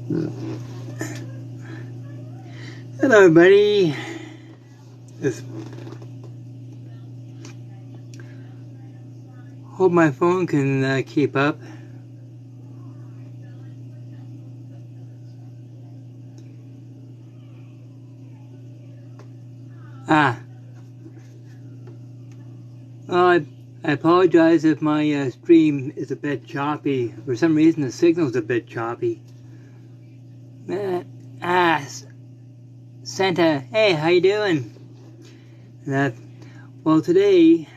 Hello everybody. Hope my phone can keep up. Well, I apologize if my stream is a bit choppy. For some reason the signal's a bit choppy. Santa, hey, how you doing? Well, today,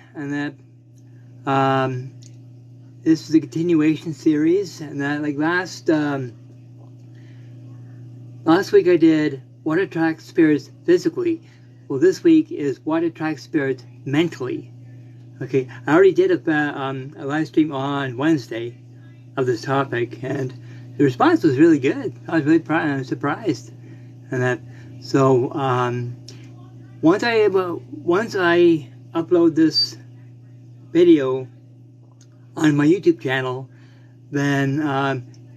this is a continuation series, and like last week I did what attracts spirits physically. Well, this week is what attracts spirits mentally. Okay, I already did a live stream on Wednesday of this topic, and the response was really good. I was really surprised, so once I upload this video on my YouTube channel, then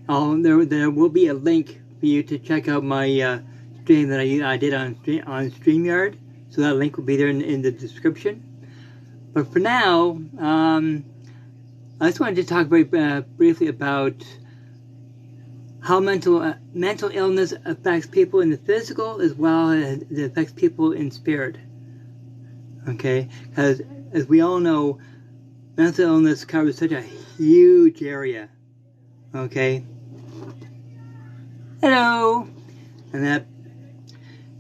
there will be a link for you to check out my stream that I did on StreamYard. So that link will be there in the description. But for now, I just wanted to talk very briefly about how mental illness affects people in the physical as well as it affects people in spirit. Okay, because as we all know, mental illness covers such a huge area. Okay. Hello. And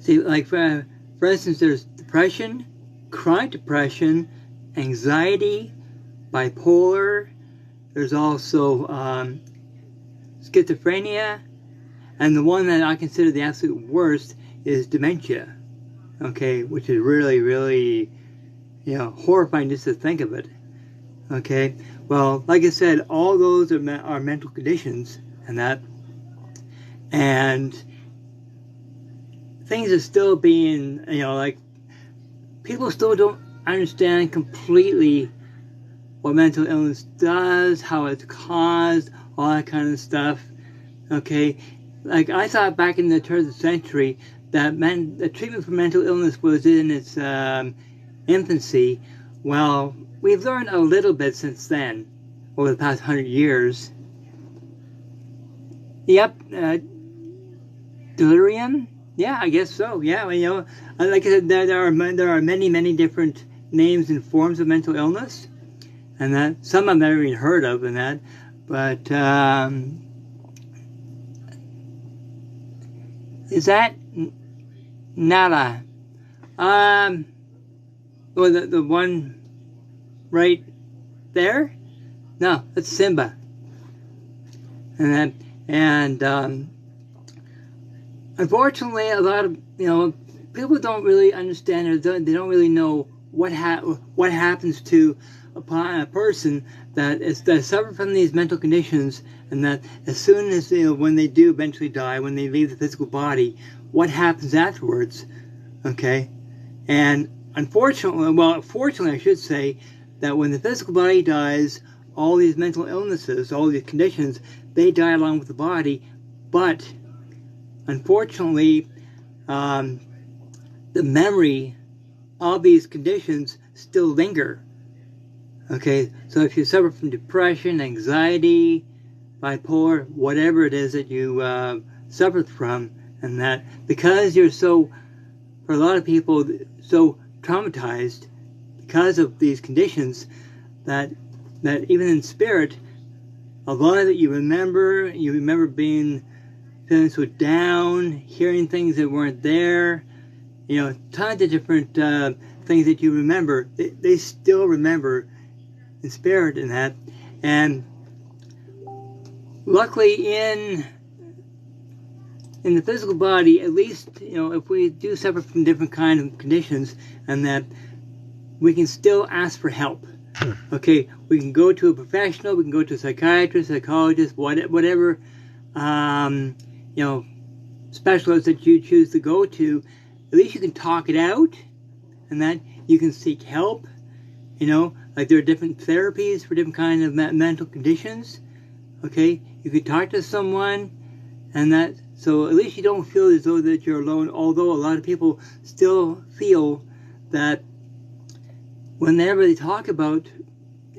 see, like for instance, there's depression, chronic depression, anxiety, bipolar. There's also schizophrenia, and the one that I consider the absolute worst is dementia. Okay, which is really, really, horrifying just to think of it. Okay, well, like I said, all those are mental conditions, and things are still being, like, people still don't understand completely what mental illness does, how it's caused, all that kind of stuff. Okay, like I thought back in the turn of the century that the treatment for mental illness was in its infancy. Well, we've learned a little bit since then, over the past 100 years. Yep, delirium. Yeah, I guess so. Yeah, like I said, there are many, many different names and forms of mental illness, and some I've never even heard of, but is that Nala? Well, the one right there? No, that's Simba. And unfortunately, a lot of people don't really understand, or they don't really know what happens to a person that suffer from these mental conditions, and that as soon as when they do eventually die, when they leave the physical body, what happens afterwards. Okay, and fortunately I should say that when the physical body dies, all these mental illnesses, all these conditions, they die along with the body. But unfortunately, the memory of these conditions still linger. Okay, so if you suffer from depression, anxiety, bipolar, whatever it is that you suffered from, and that because you're for a lot of people, so traumatized because of these conditions, that even in spirit, a lot of it you remember feeling so down, hearing things that weren't there, tons of different things that you remember, they still remember in spirit, and luckily in the physical body, at least, if we do suffer from different kinds of conditions, and that we can still ask for help. Okay, we can go to a professional, we can go to a psychiatrist, psychologist, whatever, specialist that you choose to go to. At least you can talk it out, and that you can seek help. Like there are different therapies for different kinds of mental conditions. Okay, you could talk to someone, And that, so at least you don't feel as though that you're alone, although a lot of people still feel that whenever they talk about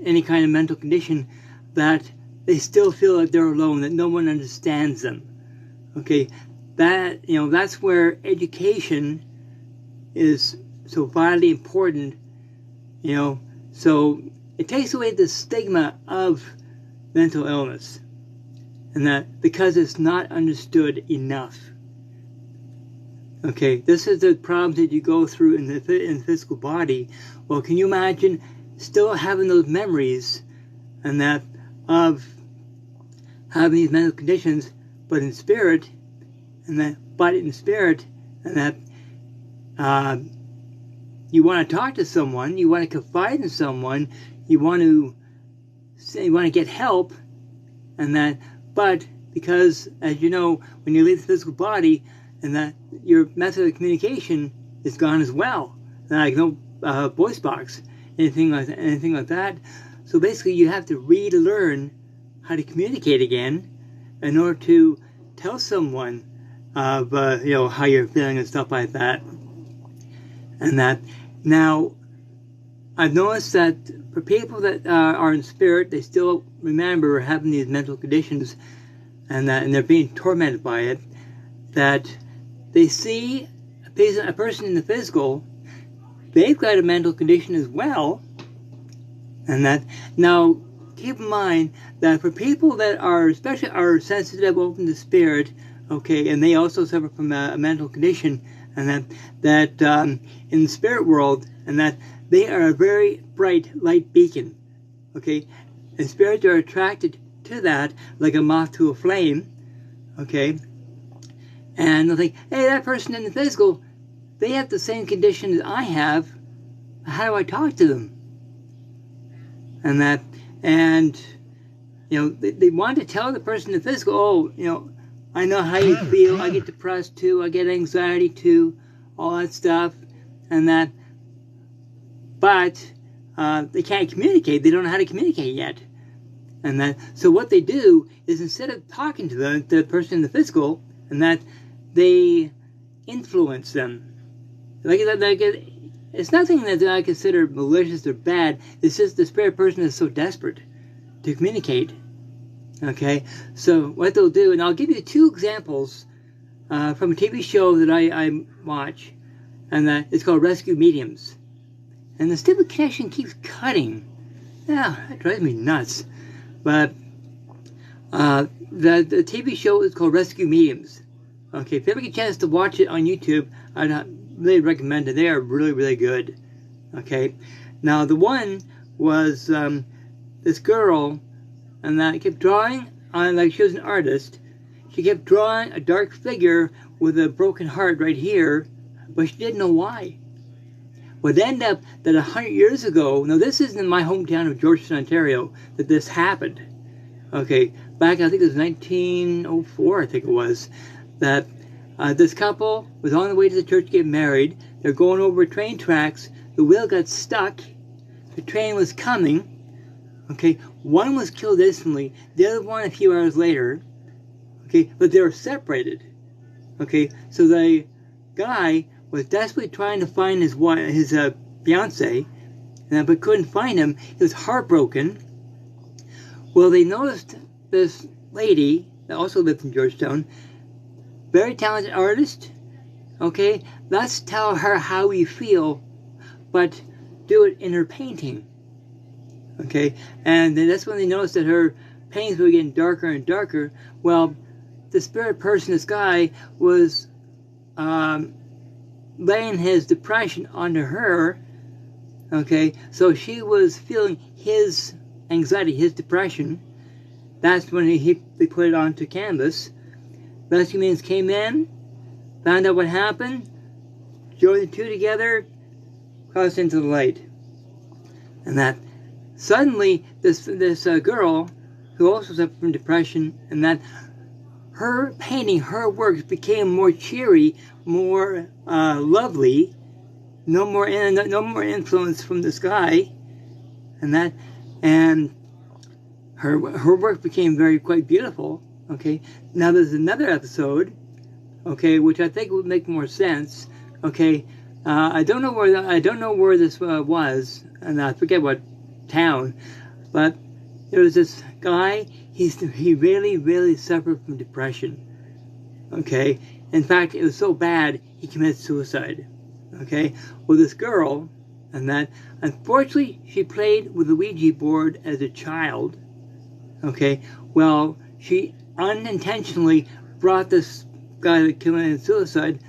any kind of mental condition, that they still feel like they're alone, that no one understands them. Okay, that, you know, that's where education is so vitally important, you know, so it takes away the stigma of mental illness, and that because it's not understood enough. Okay, this is the problems that you go through in the physical body. Well, can you imagine still having those memories and that of having these mental conditions, but in spirit, and that you want to talk to someone, you want to confide in someone, you want to get help, and that, but because, as you know, when you leave the physical body, and that your method of communication is gone as well, like no voice box, anything like that. So basically, you have to relearn how to communicate again in order to tell someone of you know, how you're feeling and stuff like that. And that, now, I've noticed that for people that are in spirit, they still remember having these mental conditions, and they're being tormented by it, that they see a person in the physical, they've got a mental condition as well, and that, now, keep in mind that for people that are, especially are sensitive, open to spirit, okay, and they also suffer from a mental condition, and that in the spirit world, and that they are a very bright light beacon, okay, and spirits are attracted to that like a moth to a flame, okay, and they'll think, hey, that person in the physical, they have the same condition as I have, how do I talk to them? And that, and, you know, they want to tell the person in the physical, oh, you know, I know how you feel, I get depressed too, I get anxiety too, all that stuff, and that, but they can't communicate, they don't know how to communicate yet. And that, so what they do is, instead of talking to the person in the physical, and that they influence them. It's nothing that I consider malicious or bad, it's just the spirit person is so desperate to communicate. Okay, so what they'll do, and I'll give you 2 examples from a TV show that I watch, and it's called Rescue Mediums. And the stupid connection keeps cutting. Yeah, that drives me nuts. But the TV show is called Rescue Mediums. Okay, if you ever get a chance to watch it on YouTube, I'd really recommend it. They are really, really good. Okay, now the one was this girl, and that kept drawing on, like she was an artist, she kept drawing a dark figure with a broken heart right here, but she didn't know why. Well, it ended up that 100 years ago, now this is in my hometown of Georgetown, Ontario, that this happened. Okay, back, I think it was 1904, I think it was, that this couple was on the way to the church to get married. They're going over train tracks. The wheel got stuck. The train was coming. Okay, one was killed instantly, the other one a few hours later. Okay, but they were separated. Okay, so the guy was desperately trying to find his wife, his fiance, but couldn't find him. He was heartbroken. Well, they noticed this lady that also lived in Georgetown, very talented artist. Okay, let's tell her how we feel, but do it in her painting. Okay, and then that's when they noticed that her paintings were getting darker and darker. Well, the spirit person, this guy, was laying his depression onto her. Okay, so she was feeling his anxiety, his depression. That's when they put it onto canvas. Rescue Mediums came in, found out what happened, joined the 2 together, crossed into the light. And that suddenly this girl, who also suffered from depression, and that her painting, her works became more cheery, more lovely, no more influence from this guy, and her work became quite beautiful. Okay, now there's another episode, okay, which I think would make more sense. Okay, I don't know where this was, and I forget what town, but there was this guy. He really suffered from depression. Okay, in fact, it was so bad he committed suicide. Okay, well, this girl, and that unfortunately she played with the Ouija board as a child. Okay, well, she unintentionally brought this guy that committed suicide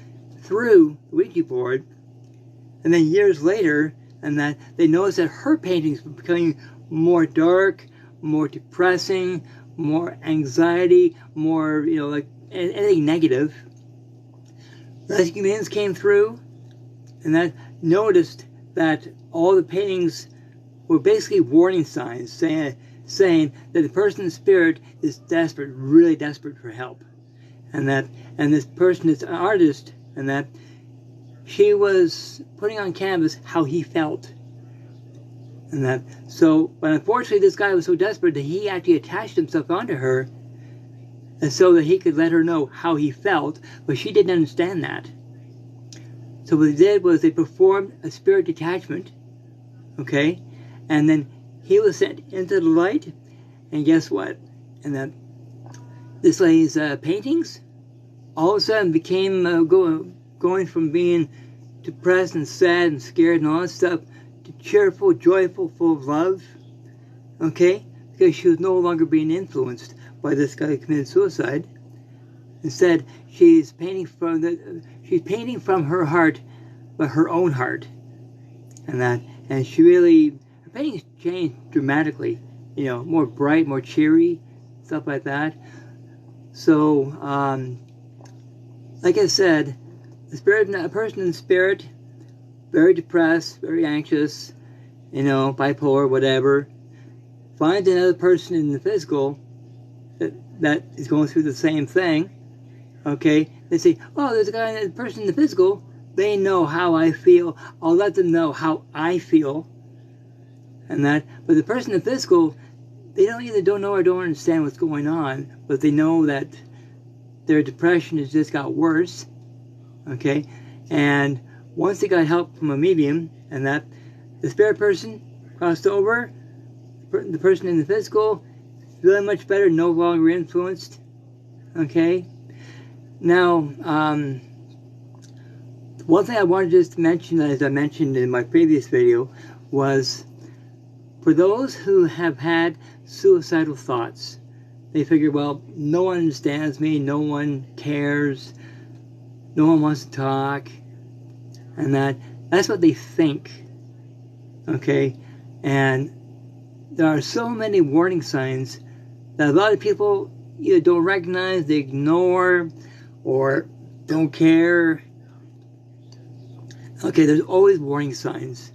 through the Ouija board, and then years later, and that they noticed that her paintings were becoming more dark, more depressing, more anxiety, more, like anything negative. Rescue humans came through, and that noticed that all the paintings were basically warning signs saying that the person's spirit is desperate, really desperate for help. And this person is an artist, and that she was putting on canvas how he felt. But unfortunately this guy was so desperate that he actually attached himself onto her, and so that he could let her know how he felt, but she didn't understand that. So what they did was they performed a spirit detachment, okay, and then he was sent into the light, and guess what? And then this lady's paintings all of a sudden became going from being depressed and sad and scared and all that stuff to cheerful, joyful, full of love, okay, because she was no longer being influenced by this guy who committed suicide. Instead, she's painting from her heart, but her own heart, and her paintings changed dramatically, more bright, more cheery, stuff like that. So, like I said, a person in spirit, very depressed, very anxious, bipolar, whatever, finds another person in the physical that is going through the same thing. Okay, they say, oh, there's a person in the physical. They know how I feel. I'll let them know how I feel. But the person in the physical, they don't know or don't understand what's going on, but they know that their depression has just got worse. Okay, and once they got help from a medium, and that the spirit person crossed over, the person in the physical, feeling much better, no longer influenced. Okay. Now, one thing I wanted just to mention, as I mentioned in my previous video, was for those who have had suicidal thoughts, they figure, well, no one understands me, no one cares, no one wants to talk, and that's what they think, okay? And there are so many warning signs that a lot of people either don't recognize, they ignore, or don't care. Okay, there's always warning signs.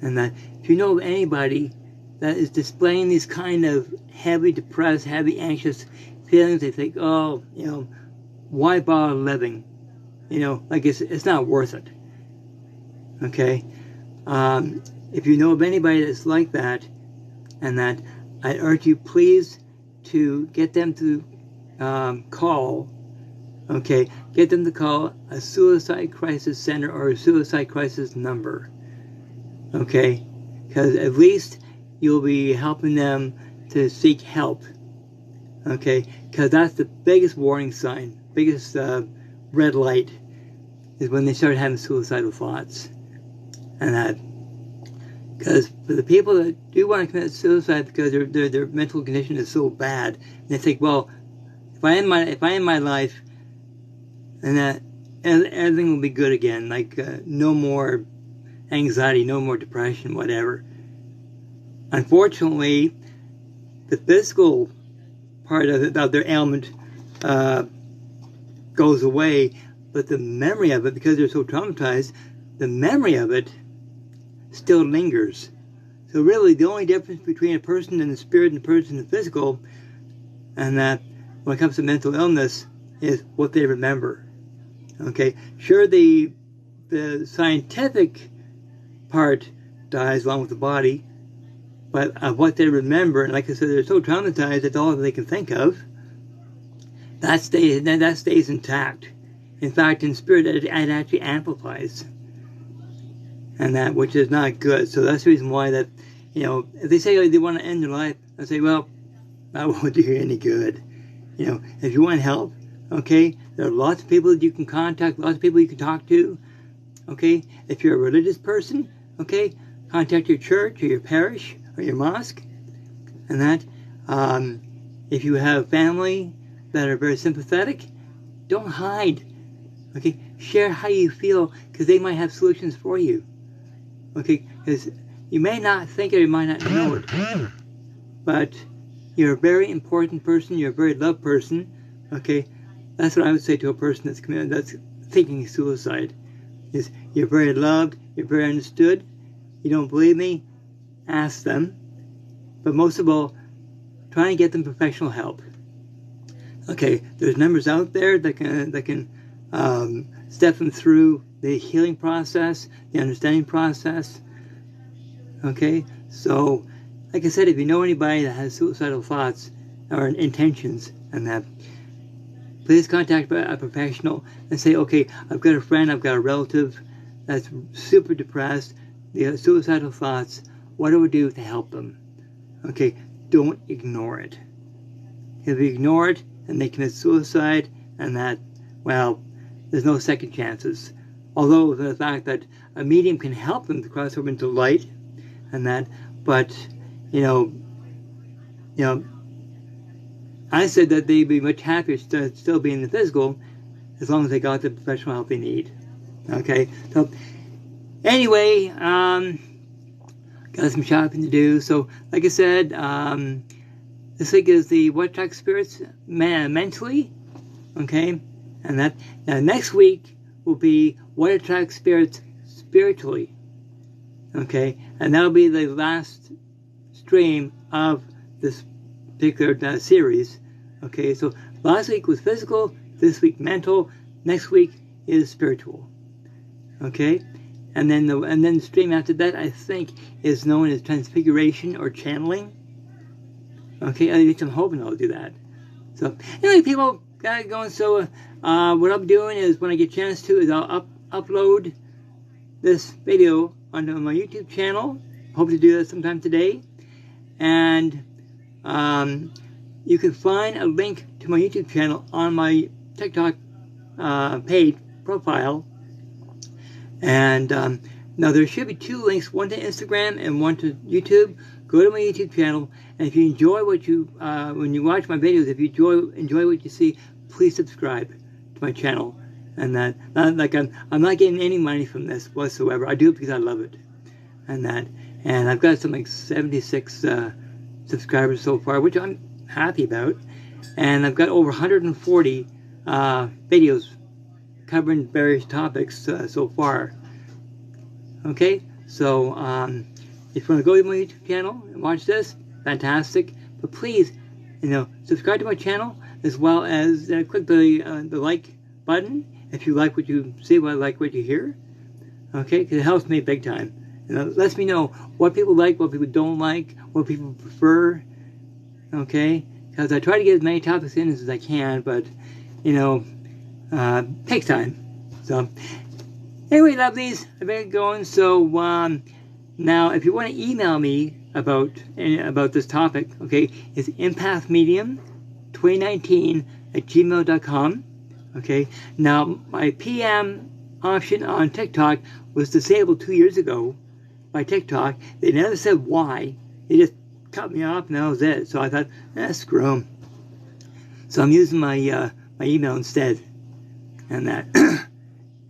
And that if you know of anybody that is displaying these kind of heavy depressed, heavy anxious feelings, they think, oh, why bother living? Like it's not worth it. Okay? If you know of anybody that's like that, and that, I urge you please to get them to call, okay, get them to call a suicide crisis center or a suicide crisis number, okay, because at least you'll be helping them to seek help, okay, because that's the biggest warning sign, biggest red light, is when they start having suicidal thoughts. And because for the people that do want to commit suicide because their mental condition is so bad, and they think, well, if I end my life, and that everything will be good again, like no more anxiety, no more depression, whatever. Unfortunately, the physical part of their ailment goes away, but the memory of it, because they're so traumatized, the memory of it still lingers. So really, the only difference between a person in the spirit and a person in the physical, and that when it comes to mental illness, is what they remember. Okay, sure, the scientific part dies along with the body, but of what they remember, and like I said, they're so traumatized, that's all they can think of. that stays intact. In fact, in spirit, it actually amplifies, and that, which is not good. So that's the reason why that, you know, if they say they want to end their life, I say, well, that won't do you any good. You know, if you want help, okay, there are lots of people that you can contact, lots of people you can talk to. Okay, if you're a religious person, okay, contact your church or your parish or your mosque, and that. If you have family that are very sympathetic, don't hide. Okay, share how you feel, because they might have solutions for you. Okay, because you may not think it, you might not know it, but you're a very important person. You're a very loved person. Okay, that's what I would say to a person that's thinking suicide. Is you're very loved. You're very understood. You don't believe me? Ask them. But most of all, try and get them professional help. Okay, there's numbers out there that can step them through the healing process, the understanding process. Okay, so like I said, if you know anybody that has suicidal thoughts or intentions and that, please contact a professional and say, okay, I've got a friend, I've got a relative that's super depressed, they have suicidal thoughts. What do we do to help them? Okay, don't ignore it. If you ignore it and they commit suicide, and that, well, there's no second chances. Although the fact that a medium can help them to cross over into light and that, but you know, I said that they'd be much happier still being in the physical as long as they got the professional help they need. Okay, so anyway, got some shopping to do. So, like I said, this week is the What Attracts Spirits mentally, okay, and that next week will be What Attracts Spirits spiritually, okay, and that'll be the last stream of this particular series. Okay, so last week was physical, this week mental, next week is spiritual. Okay, and then the stream after that, I think, is known as transfiguration or channeling. Okay, at least I'm hoping I'll do that. So anyway, people, got it going. So what I'm doing is, when I get a chance to, is I'll upload this video onto my YouTube channel. Hope to do that sometime today. And you can find a link to my YouTube channel on my TikTok page profile. And now there should be 2 links, one to Instagram and one to YouTube. Go to my YouTube channel, and if you enjoy what you when you watch my videos, if you enjoy what you see, please subscribe to my channel. And that, not like I'm not getting any money from this whatsoever. I do it because I love it, and I've got something like 76 subscribers so far, which I'm happy about, and I've got over 140 videos covering various topics so far. Okay, so if you want to go to my YouTube channel and watch this, fantastic. But please, subscribe to my channel, as well as click the like button if you like what you see, like what you hear. Okay, because it helps me big time. It lets me know what people like, what people don't like, what people prefer. Okay, because I try to get as many topics in as I can, but takes time. So anyway, lovelies, I better get going. So now, if you want to email me about this topic, okay, it's empathmedium2019@gmail.com. Okay, now my PM option on TikTok was disabled 2 years ago by TikTok. They never said why. They just cut me off and that was it. So I thought, screw them. So I'm using my email instead, and that.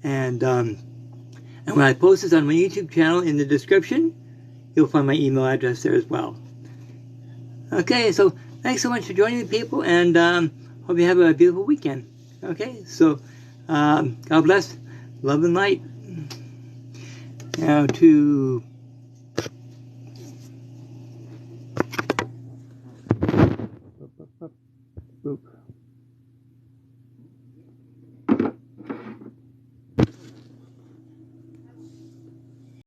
And when I post this on my YouTube channel, in the description, you'll find my email address there as well. Okay, so thanks so much for joining me, people, and hope you have a beautiful weekend. Okay, so God bless, love and light. Now to